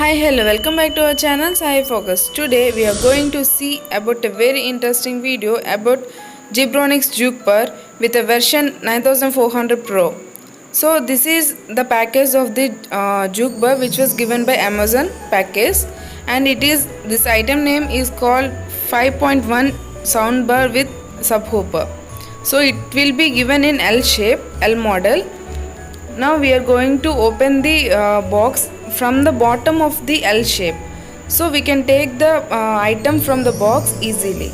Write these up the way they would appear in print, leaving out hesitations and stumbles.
Hi, hello, welcome back to our channel Sai Focus. Today we are going to see about a very interesting video about Gibronix Juke Bar with a version 9400 Pro. So this is the package of the Juke Bar which was given by Amazon package, and this item name is called 5.1 soundbar with subwoofer. So it will be given in L shape, L model. Now we are going to open the box from the bottom of the L shape, so we can take the item from the box easily.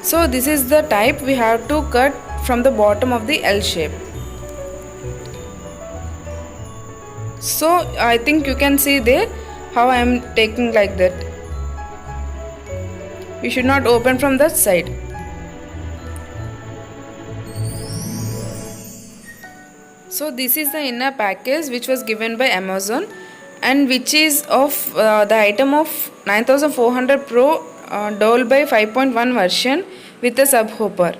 So this is the type we have to cut from the bottom of the L shape. So I think you can see there how I am taking like that. We should not open from that side. So this is the inner package which was given by Amazon, and which is of the item of 9400 Pro Dole by 5.1 version with a subwoofer.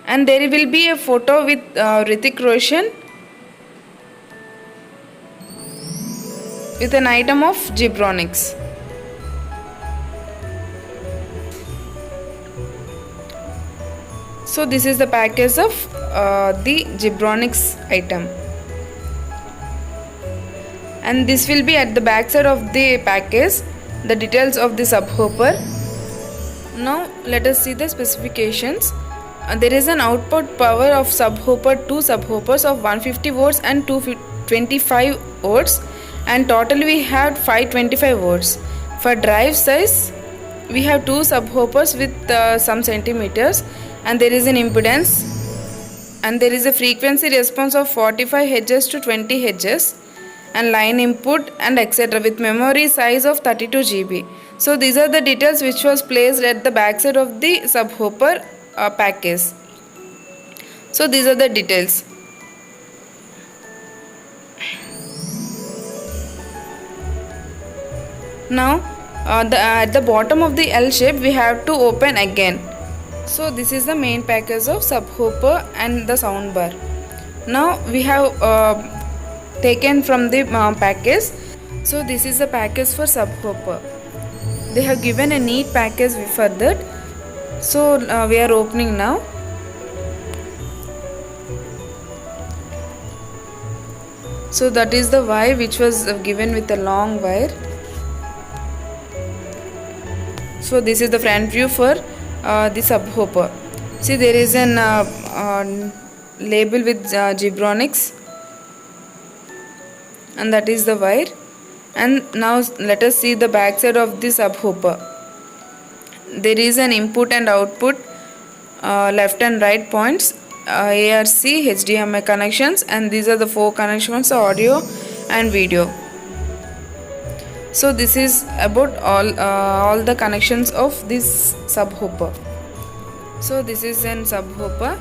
And there will be a photo with Hrithik Roshan with an item of Gibronix. So this is the package of the Gibronix item, and this will be at the back side of the package, the details of the subwoofer. Now let us see the specifications. There is an output power of subwoofer, two subwoofers of 150 volts and 225 volts, and total we have 525 volts. For drive size, we have two subwoofers with some centimeters, and there is an impedance, and there is a frequency response of 45 Hz to 20 Hz, and line input and etc. with memory size of 32 GB. So these are the details which was placed at the back side of the subwoofer package. So these are the details. Now at the bottom of the L shape we have to open again. So this is the main package of subwoofer and the soundbar. Now we have taken from the package. So this is the package for subwoofer. They have given a neat package for that. So we are opening now. So that is the wire which was given with a long wire. So this is the front view for the subwoofer. See, there is an label with Gibronix, and that is the wire. And now let us see the back side of the subwoofer. There is an input and output, left and right points, ARC, HDMI connections, and these are the four connections, audio and video. So this is about all the connections of this subwoofer. So this is an subwoofer.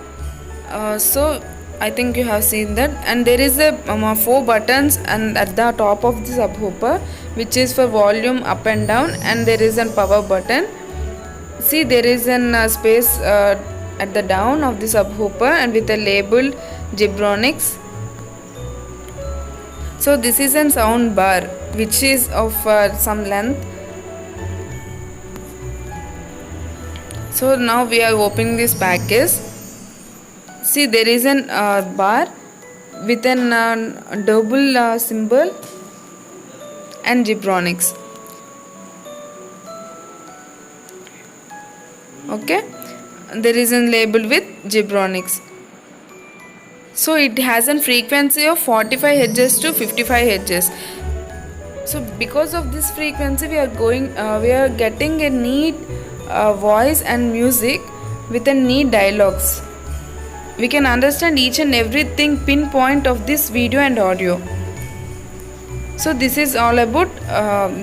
So I think you have seen that, and there is a 4 buttons and at the top of the subwoofer, which is for volume up and down, and there is a power button. See, there is an space at the down of the subwoofer and with a label Gibronix. So this is a sound bar which is of some length. So now we are opening this package. See, there is an bar with an double symbol and Gibronix. Okay, there is a label with Gibronix. So it has a frequency of 45 Hz to 55 Hz. So because of this frequency we are getting a neat voice and music with a neat dialogues. We can understand each and everything pinpoint of this video and audio. So this is all about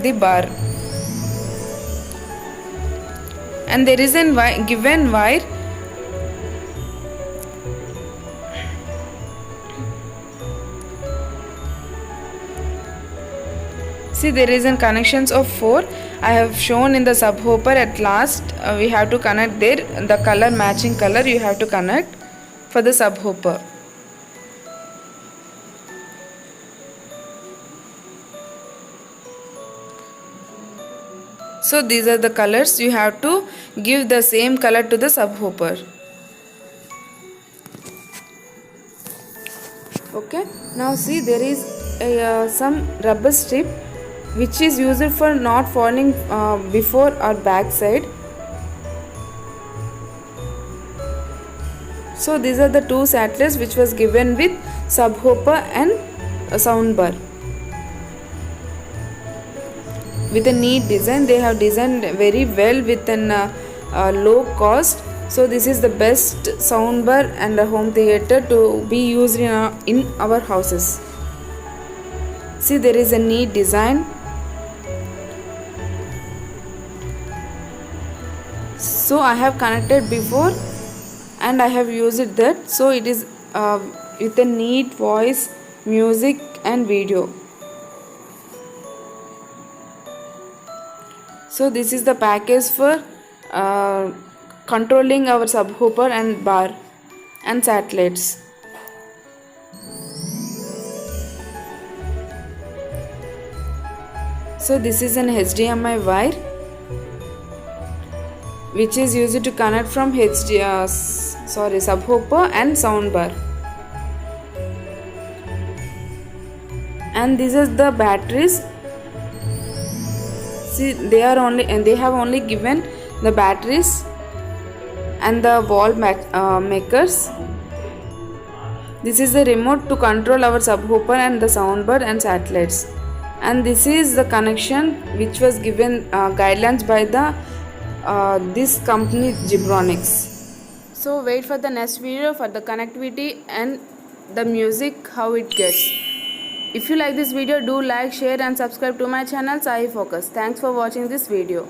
the bar, and there is a given wire. See, there is a connections of 4. I have shown in the subwoofer. At last we have to connect there, the color matching color you have to connect for the subwoofer. So these are the colors. You have to give the same color to the subwoofer. Okay, now see, there is some rubber strip which is used for not falling before or back side. So these are the two satellites which was given with subwoofer and a soundbar. With a neat design, they have designed very well with an low cost. So this is the best soundbar and a home theater to be used in our houses. See, there is a neat design. So I have connected before and I have used that. So it is with a neat voice, music and video. So this is the package for controlling our subwoofer and bar and satellites. So this is an HDMI wire which is used to connect from subwoofer and soundbar. And this is the batteries. See, they have only given the batteries and the wall makers. This is the remote to control our subwoofer and the soundbar and satellites. And this is the connection which was given guidelines by the this company Gibronix. So wait for the next video for the connectivity and the music how it gets. If you like this video, do like, share and subscribe to my channel Sai Focus. Thanks for watching this video.